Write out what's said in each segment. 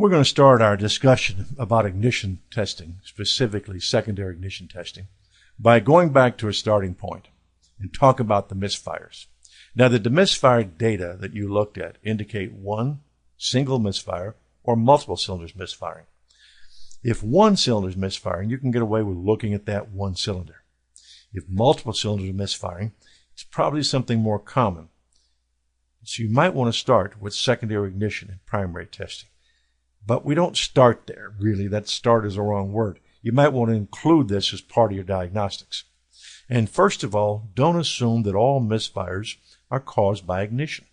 We're going to start our discussion about ignition testing, specifically secondary ignition testing, by going back to a starting point and talk about the misfires. Now, the misfire data that you looked at indicate one single misfire or multiple cylinders misfiring. If one cylinder is misfiring, you can get away with looking at that one cylinder. If multiple cylinders are misfiring, it's probably something more common. So you might want to start with secondary ignition and primary testing. But we don't start there, really. That start is the wrong word. You might want to include this as part of your diagnostics. And first of all, don't assume that all misfires are caused by ignition.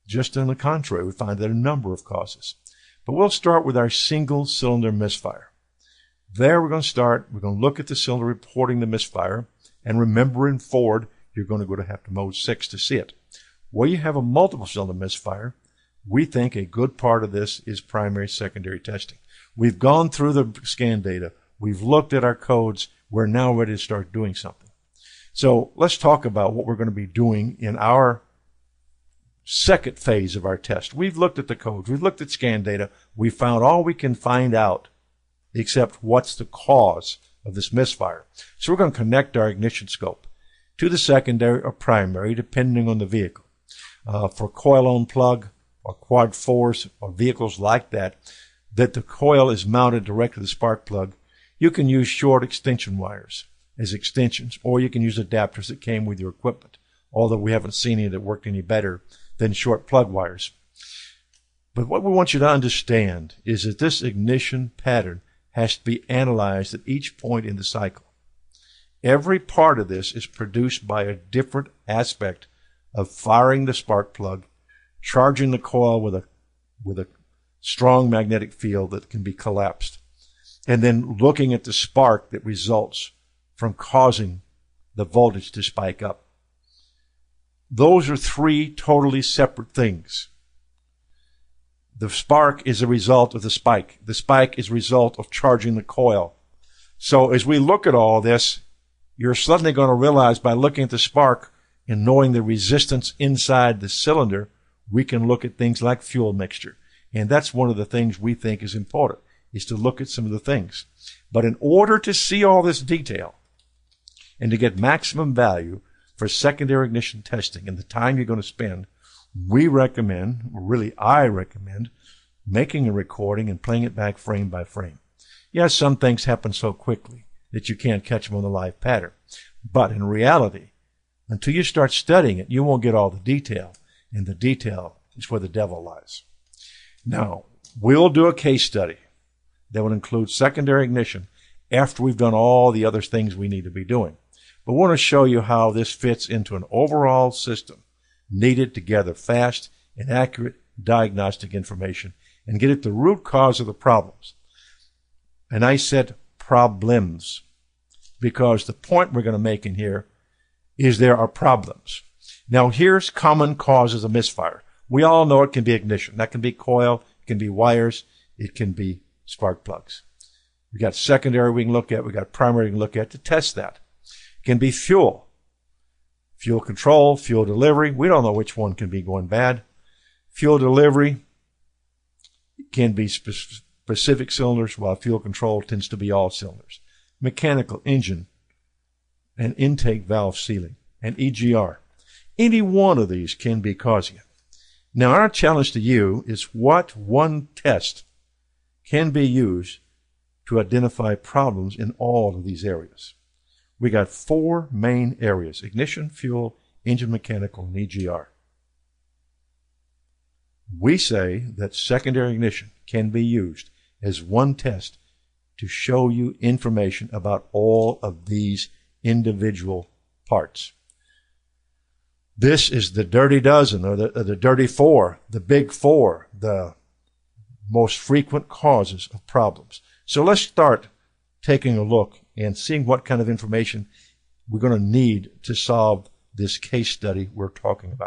Just on the contrary, we find that a number of causes. But we'll start with our single cylinder misfire. There we're going to start. We're going to look at the cylinder reporting the misfire. And remember, in Ford, you're going to have to mode 6 to see it. Where you have a multiple cylinder misfire, we think a good part of this is primary, secondary testing. We've gone through the scan data. We've looked at our codes. We're now ready to start doing something. So let's talk about what we're going to be doing in our second phase of our test. We've looked at the codes. We've looked at scan data. We found all we can find out except what's the cause of this misfire. So we're going to connect our ignition scope to the secondary or primary, depending on the vehicle. For coil-on plug, or quad 4s, or vehicles like that the coil is mounted directly to the spark plug, you can use short extension wires as extensions, or you can use adapters that came with your equipment, although we haven't seen any that worked any better than short plug wires. But what we want you to understand is that this ignition pattern has to be analyzed at each point in the cycle. Every part of this is produced by a different aspect of firing the spark plug, charging the coil with a strong magnetic field that can be collapsed, and then looking at the spark that results from causing the voltage to spike up. Those are three totally separate things. The spark is a result of the spike. The spike is a result of charging the coil. So as we look at all this, you're suddenly going to realize by looking at the spark and knowing the resistance inside the cylinder, we can look at things like fuel mixture. And that's one of the things we think is important, is to look at some of the things. But in order to see all this detail and to get maximum value for secondary ignition testing and the time you're going to spend, we recommend, or really I recommend, making a recording and playing it back frame by frame. Yes, some things happen so quickly that you can't catch them on the live pattern. But in reality, until you start studying it, you won't get all the detail. And the detail is where the devil lies. Now, we'll do a case study that will include secondary ignition after we've done all the other things we need to be doing. But we want to show you how this fits into an overall system needed to gather fast and accurate diagnostic information and get at the root cause of the problems. And I said problems because the point we're going to make in here is there are problems. Now, here's common causes of misfire. We all know it can be ignition. That can be coil, it can be wires, it can be spark plugs. We got secondary we can look at, we got primary we can look at to test that. It can be fuel. Fuel control, fuel delivery. We don't know which one can be going bad. Fuel delivery can be specific cylinders, while fuel control tends to be all cylinders. Mechanical, engine, and intake valve sealing, and EGR. Any one of these can be causing it. Now, our challenge to you is what one test can be used to identify problems in all of these areas. We got 4 main areas: ignition, fuel, engine mechanical, and EGR. We say that secondary ignition can be used as one test to show you information about all of these individual parts. This is the dirty dozen, or the dirty 4, the big 4, the most frequent causes of problems. So let's start taking a look and seeing what kind of information we're going to need to solve this case study we're talking about.